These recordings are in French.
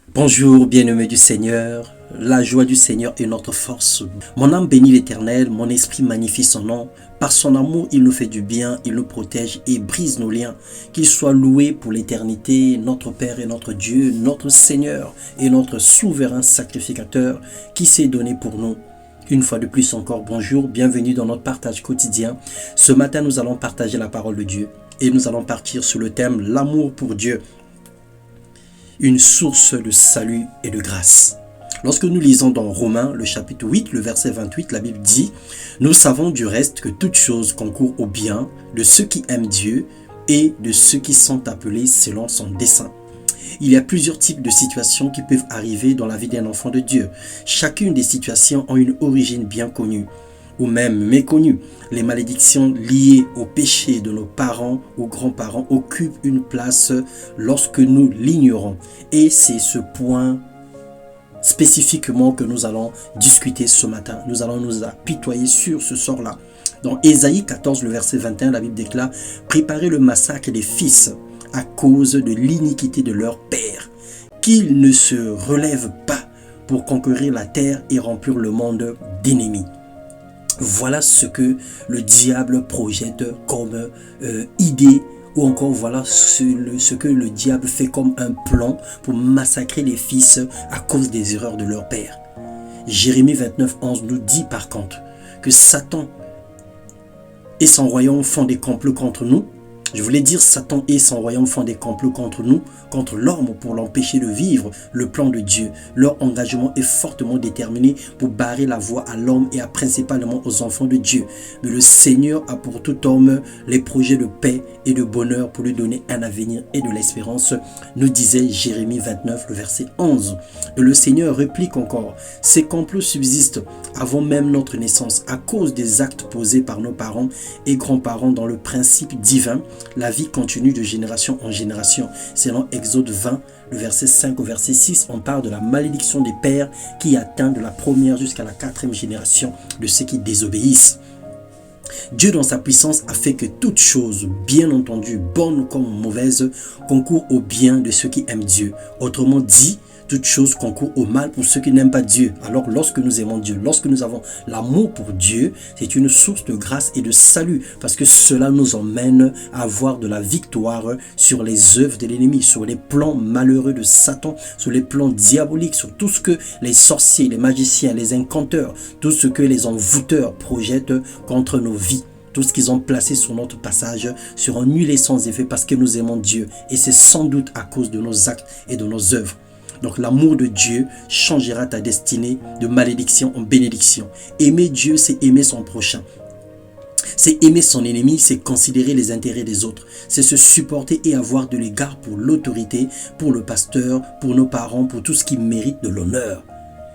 Bonjour, bien-aimés du Seigneur, la joie du Seigneur est notre force. Mon âme bénit l'Éternel, mon esprit magnifie son nom. Par son amour, il nous fait du bien, il nous protège et brise nos liens. Qu'il soit loué pour l'éternité, notre Père et notre Dieu, notre Seigneur et notre souverain sacrificateur qui s'est donné pour nous. Une fois de plus encore, bonjour, bienvenue dans notre partage quotidien. Ce matin, nous allons partager la parole de Dieu et nous allons partir sur le thème « L'amour pour Dieu ». Une source de salut et de grâce. Lorsque nous lisons dans Romains, le chapitre 8, le verset 28, la Bible dit « Nous savons du reste que toute chose concourt au bien de ceux qui aiment Dieu et de ceux qui sont appelés selon son dessein. » Il y a plusieurs types de situations qui peuvent arriver dans la vie d'un enfant de Dieu. Chacune des situations a une origine bien connue ou même méconnues. Les malédictions liées au péché de nos parents ou grands-parents occupent une place lorsque nous l'ignorons. Et c'est ce point spécifiquement que nous allons discuter ce matin. Nous allons nous apitoyer sur ce sort-là. Dans Ésaïe 14, le verset 21, la Bible déclare « Préparez le massacre des fils à cause de l'iniquité de leur père, qu'ils ne se relèvent pas pour conquérir la terre et remplir le monde d'ennemis. » Voilà ce que le diable projette comme idée, ou encore voilà ce que le diable fait comme un plan pour massacrer les fils à cause des erreurs de leur père. Jérémie 29, 11 nous dit par contre que Satan et son royaume font des complots contre nous. Je voulais dire Satan et son royaume font des complots contre nous, contre l'homme pour l'empêcher de vivre le plan de Dieu. Leur engagement est fortement déterminé pour barrer la voie à l'homme et principalement aux enfants de Dieu. Mais le Seigneur a pour tout homme les projets de paix et de bonheur pour lui donner un avenir et de l'espérance, nous disait Jérémie 29, le verset 11. Et le Seigneur réplique encore, ces complots subsistent avant même notre naissance à cause des actes posés par nos parents et grands-parents dans le principe divin. La vie continue de génération en génération. Selon Exode 20, le verset 5 au verset 6, on parle de la malédiction des pères qui atteint de la première jusqu'à la quatrième génération de ceux qui désobéissent. Dieu dans sa puissance a fait que toute chose, bien entendu, bonne comme mauvaise, concourt au bien de ceux qui aiment Dieu. Autrement dit, toute chose concourt au mal pour ceux qui n'aiment pas Dieu. Alors lorsque nous aimons Dieu, lorsque nous avons l'amour pour Dieu, c'est une source de grâce et de salut parce que cela nous emmène à avoir de la victoire sur les œuvres de l'ennemi, sur les plans malheureux de Satan, sur les plans diaboliques, sur tout ce que les sorciers, les magiciens, les incanteurs, tout ce que les envoûteurs projettent contre nos vies. Tout ce qu'ils ont placé sur notre passage sera nul et sans effet parce que nous aimons Dieu. Et c'est sans doute à cause de nos actes et de nos œuvres. Donc l'amour de Dieu changera ta destinée de malédiction en bénédiction. Aimer Dieu, c'est aimer son prochain. C'est aimer son ennemi, c'est considérer les intérêts des autres. C'est se supporter et avoir de l'égard pour l'autorité, pour le pasteur, pour nos parents, pour tout ce qui mérite de l'honneur.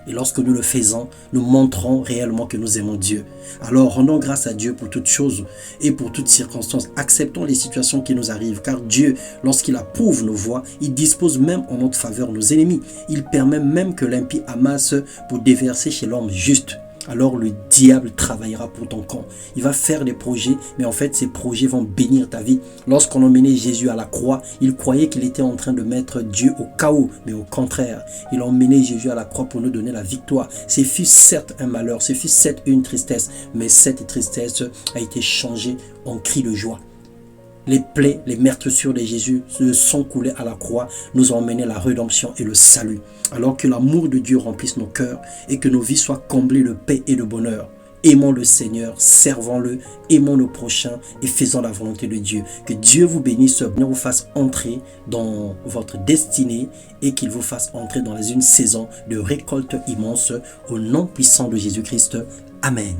Et lorsque nous le faisons, nous montrons réellement que nous aimons Dieu. Alors rendons grâce à Dieu pour toutes choses et pour toutes circonstances. Acceptons les situations qui nous arrivent, car Dieu, lorsqu'il approuve nos voies, il dispose même en notre faveur nos ennemis. Il permet même que l'impie amasse pour déverser chez l'homme juste. Alors le diable travaillera pour ton camp. Il va faire des projets, mais en fait ces projets vont bénir ta vie. Lorsqu'on emmenait Jésus à la croix, il croyait qu'il était en train de mettre Dieu au chaos, mais au contraire, il a emmené Jésus à la croix pour nous donner la victoire. Ce fut certes un malheur, ce fut certes une tristesse, mais cette tristesse a été changée en cri de joie. Les plaies, les meurtrissures de Jésus se sont coulées à la croix, nous ont emmené la rédemption et le salut. Alors que l'amour de Dieu remplisse nos cœurs et que nos vies soient comblées de paix et de bonheur. Aimons le Seigneur, servons-le, aimons nos prochains et faisons la volonté de Dieu. Que Dieu vous bénisse, vous fasse entrer dans votre destinée et qu'il vous fasse entrer dans une saison de récolte immense au nom puissant de Jésus-Christ. Amen.